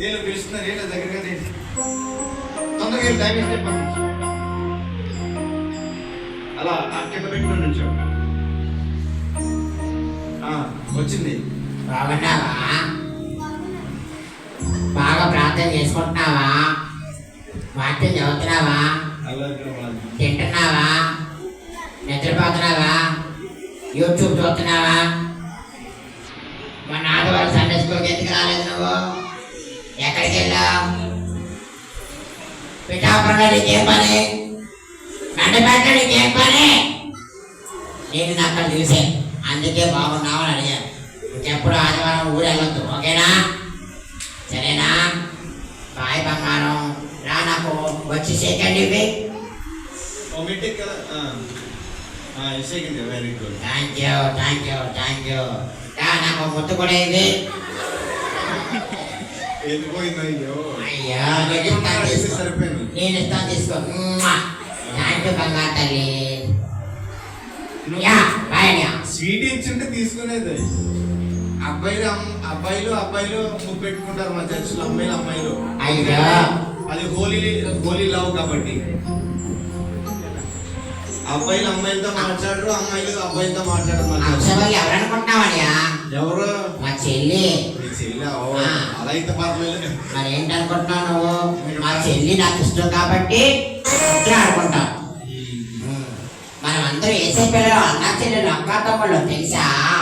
నేను పిలుస్తున్నారు ఏంటో దగ్గరగా తొందరగా టైం ఇస్తే పంపించు. అలా కింద పెట్టుకుని నుంచో. వచ్చింది. బాగున్నావా? బాగా ప్రార్థన చేసుకుంటున్నావా? వాక్యం చదువుతున్నావా? తింటున్నావా? నిద్రపోతున్నావా? యూట్యూబ్ చూస్తున్నావా? మన ఆదివారం సండే స్కూల్కి ఎందుకు రాలేదు నువ్వు? ఎక్కడికి వెళ్ళావు? పిఠాపురంలో నీకేం పని? గంటపేటలో నీకేం పని? నేను అక్కడ చూసే అందుకే బాగున్నావు అని అడిగాను. ఇంకెప్పుడు ఆదివారం ఊరు వెళ్ళొద్దు, ఓకేనా? సరేనా? బాయ్ బంగారం. రా నాకు వచ్చి సెకండ్ ఇవి. Very good. Thank you thank you thank you. నాకు ముద్దు కూడా ఇది. అయ్యో నేను ఇస్తాను తీసుకో. థ్యాంక్ యూ బంగారు తల్లి. స్వీట్ ఇచ్చింటే తీసుకునేది. అబ్బాయిలు ముగ్గు పెట్టుకుంటారు మా చర్చిలో. అమ్మాయిలు అయ్యో అది హోలీ లవ్ కాబట్టి అబ్బాయిలు అమ్మాయిలతో మాట్లాడరు, అమ్మాయిలు అబ్బాయిలతో మాట్లాడరు. ఎవరనుకుంటున్నావయ్యా? ఎవరు? మా చెల్లి. అలా అయితే పర్లేదు. మరి ఏంటనుకుంటున్నావు నువ్వు? మా చెల్లి నాకు ఇష్టం కాబట్టి ఆడుకుంటావు. మనం అందరూ వేసే పిల్లలు అన్నా చెల్లెలు అక్క తమ్ముళ్ళు తెలుసా?